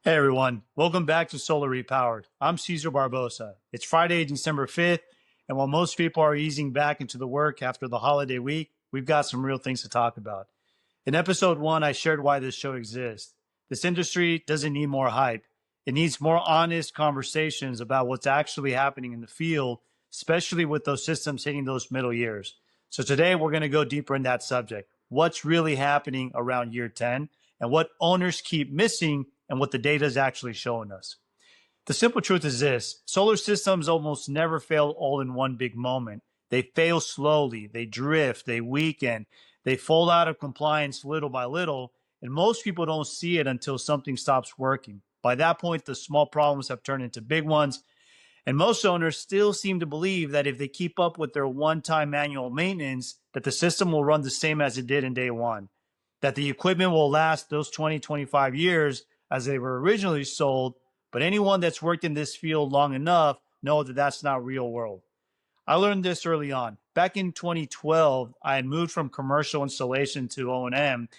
Hey everyone, welcome back to Solar Repowered. I'm Cesar Barbosa. It's Friday, December 5th, and while most people are easing back into the work after the holiday week, we've got some real things to talk about. In episode 1, I shared why this show exists. This industry doesn't need more hype. It needs more honest conversations about what's actually happening in the field, especially with those systems hitting those middle years. So today we're going to go deeper in that subject. What's really happening around year 10 and what owners keep missing and what the data is actually showing us. The simple truth is this: solar systems almost never fail all in one big moment. They fail slowly, they drift, they weaken, they fall out of compliance little by little, and most people don't see it until something stops working. By that point, the small problems have turned into big ones, and most owners still seem to believe that if they keep up with their one-time annual maintenance, that the system will run the same as it did in day one, that the equipment will last those 20, 25 years as they were originally sold. But anyone that's worked in this field long enough know that that's not real world. I learned this early on. Back in 2012, I had moved from commercial installation to O&M,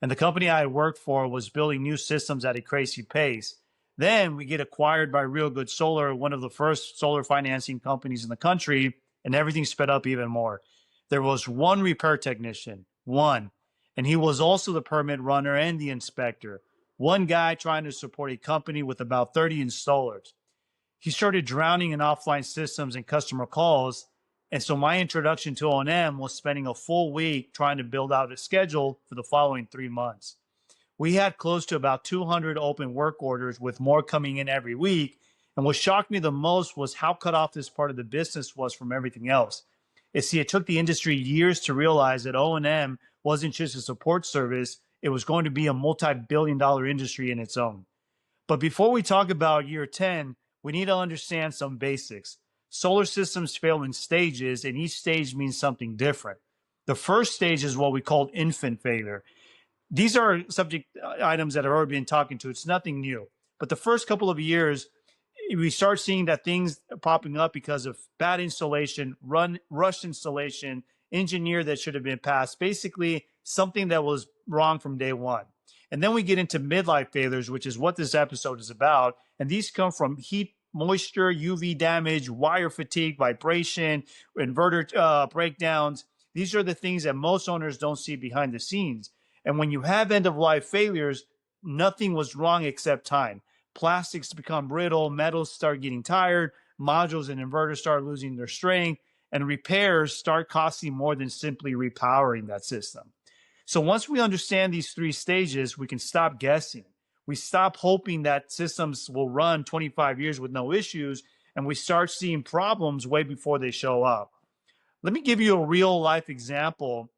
and the company I had worked for was building new systems at a crazy pace. Then we get acquired by Real Good Solar, one of the first solar financing companies in the country, and everything sped up even more. There was one repair technician, one, and he was also the permit runner and the inspector. One guy trying to support a company with about 30 installers. He started drowning in offline systems and customer calls. And so my introduction to O&M was spending a full week trying to build out a schedule for the following 3 months. We had close to about 200 open work orders, with more coming in every week. And what shocked me the most was how cut off this part of the business was from everything else. You see, it took the industry years to realize that O&M wasn't just a support service. It was going to be a multi-billion-dollar industry in its own. But before we talk about year 10, we need to understand some basics. Solar systems fail in stages, and each stage means something different. The first stage is what we call infant failure. These are subject items that have already been talking to. It's nothing new. But the first couple of years, we start seeing that things are popping up because of bad installation, rushed installation, engineer that should have been passed, basically something that was wrong from day one. And then we get into midlife failures, which is what this episode is about. And these come from heat, moisture, UV damage, wire fatigue, vibration, inverter breakdowns. These are the things that most owners don't see behind the scenes. And when you have end-of-life failures, nothing was wrong except time. Plastics become brittle, metals start getting tired, modules and inverters start losing their strength, and repairs start costing more than simply repowering that system. So once we understand these 3 stages, we can stop guessing. We stop hoping that systems will run 25 years with no issues, and we start seeing problems way before they show up. Let me give you a real life example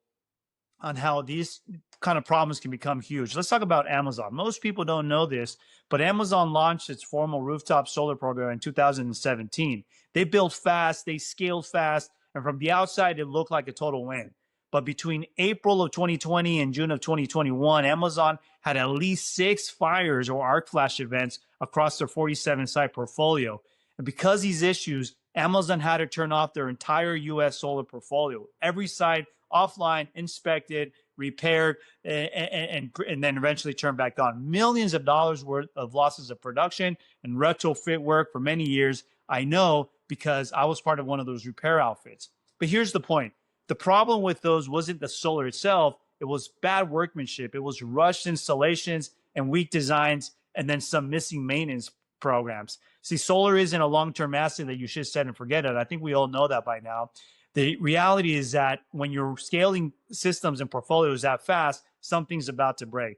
on how these kind of problems can become huge. Let's talk about Amazon. Most people don't know this, but Amazon launched its formal rooftop solar program in 2017. They built fast, they scaled fast, and from the outside, it looked like a total win. But between April of 2020 and June of 2021, Amazon had at least 6 fires or arc flash events across their 47 site portfolio. And because of these issues, Amazon had to turn off their entire US solar portfolio. Every site offline, inspected, repaired, and then eventually turned back on. Millions of dollars worth of losses of production and retrofit work for many years. I know because I was part of one of those repair outfits. But here's the point. The problem with those wasn't the solar itself. It was bad workmanship. It was rushed installations and weak designs, and then some missing maintenance programs. See, solar isn't a long-term asset that you should set and forget it. I think we all know that by now. The reality is that when you're scaling systems and portfolios that fast, something's about to break.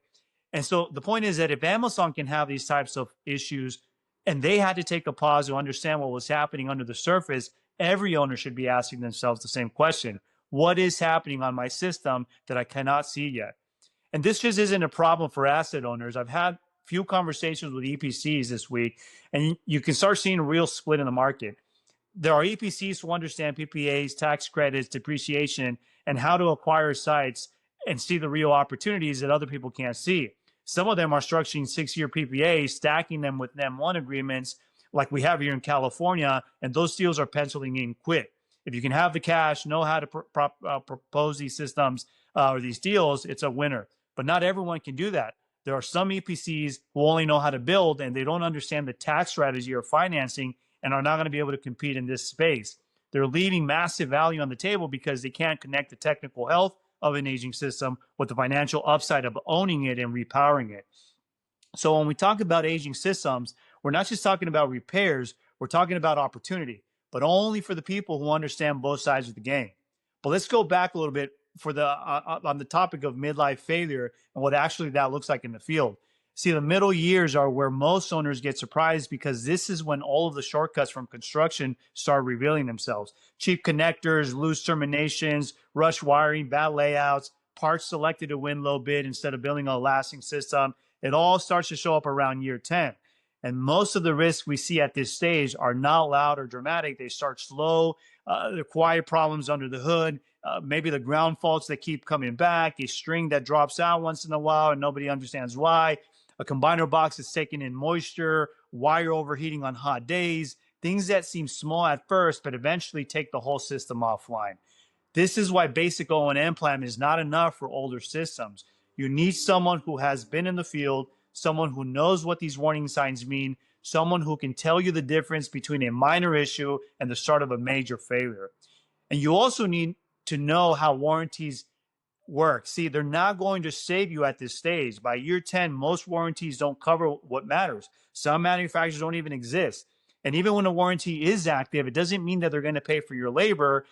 And so the point is that if Amazon can have these types of issues and they had to take a pause to understand what was happening under the surface, every owner should be asking themselves the same question. What is happening on my system that I cannot see yet? And this just isn't a problem for asset owners. I've had a few conversations with EPCs this week, and you can start seeing a real split in the market. There are EPCs who understand PPAs, tax credits, depreciation, and how to acquire sites and see the real opportunities that other people can't see. Some of them are structuring 6-year PPAs, stacking them with NEM1 agreements like we have here in California, and those deals are penciling in quick. If you can have the cash, know how to propose these systems or these deals, it's a winner. But not everyone can do that. There are some EPCs who only know how to build and they don't understand the tax strategy or financing and are not going to be able to compete in this space. They're leaving massive value on the table because they can't connect the technical health of an aging system with the financial upside of owning it and repowering it. So when we talk about aging systems, we're not just talking about repairs, we're talking about opportunity, but only for the people who understand both sides of the game. But let's go back a little bit for the on the topic of midlife failure and what actually that looks like in the field. See, the middle years are where most owners get surprised because this is when all of the shortcuts from construction start revealing themselves. Cheap connectors, loose terminations, rush wiring, bad layouts, parts selected to win low bid instead of building a lasting system. It all starts to show up around year 10. And most of the risks we see at this stage are not loud or dramatic. They start slow, the quiet problems under the hood, maybe the ground faults that keep coming back, a string that drops out once in a while and nobody understands why, a combiner box that's taking in moisture, wire overheating on hot days, things that seem small at first, but eventually take the whole system offline. This is why basic O&M plan is not enough for older systems. You need someone who has been in the field, someone who knows what these warning signs mean, someone who can tell you the difference between a minor issue and the start of a major failure. And you also need to know how warranties work. See, they're not going to save you at this stage. By year 10, most warranties don't cover what matters. Some manufacturers don't even exist. And even when a warranty is active, it doesn't mean that they're going to pay for your labor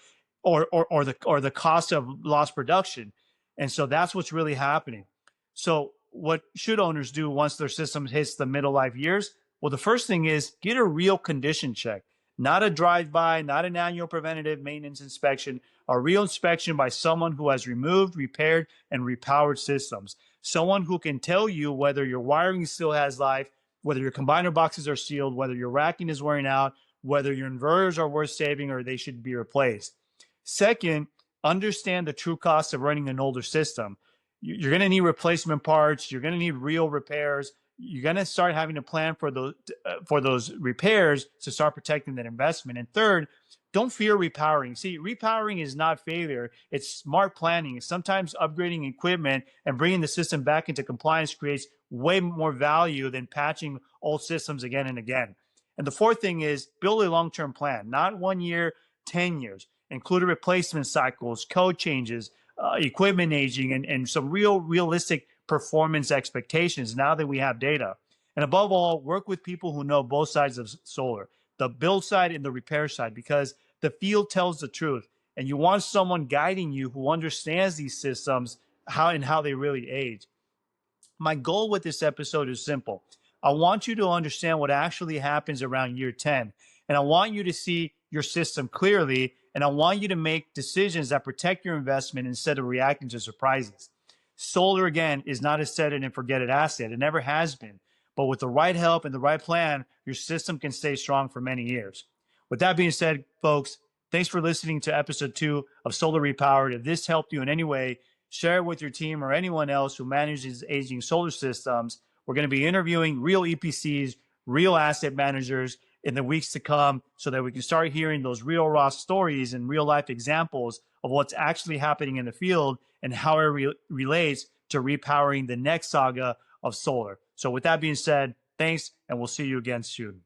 or the cost of lost production. And so that's what's really happening. So what should owners do once their system hits the middle life years? Well, the first thing is get a real condition check, not a drive-by, not an annual preventative maintenance inspection, a real inspection by someone who has removed, repaired, and repowered systems. Someone who can tell you whether your wiring still has life, whether your combiner boxes are sealed, whether your racking is wearing out, whether your inverters are worth saving or they should be replaced. Second, understand the true cost of running an older system. You're going to need replacement parts. You're going to need real repairs. You're going to start having to plan for those repairs to start protecting that investment. And third, don't fear repowering. See, repowering is not failure. It's smart planning. Sometimes upgrading equipment and bringing the system back into compliance creates way more value than patching old systems again and again. And the fourth thing is build a long-term plan, not 1 year, 10 years. Include replacement cycles, code changes, equipment aging, and some realistic performance expectations now that we have data. And above all, work with people who know both sides of solar, the build side and the repair side, because the field tells the truth. And you want someone guiding you who understands these systems, how they really age. My goal with this episode is simple. I want you to understand what actually happens around year 10. And I want you to see your system clearly. And I want you to make decisions that protect your investment instead of reacting to surprises. Solar, again, is not a set it and forget it asset. It never has been. But with the right help and the right plan, your system can stay strong for many years. With that being said, folks, thanks for listening to episode 2 of Solar Repowered. If this helped you in any way, share it with your team or anyone else who manages aging solar systems. We're going to be interviewing real EPCs, real asset managers in the weeks to come so that we can start hearing those real raw stories and real life examples of what's actually happening in the field and how it relates to repowering the next saga of solar. So with that being said, thanks, and we'll see you again soon.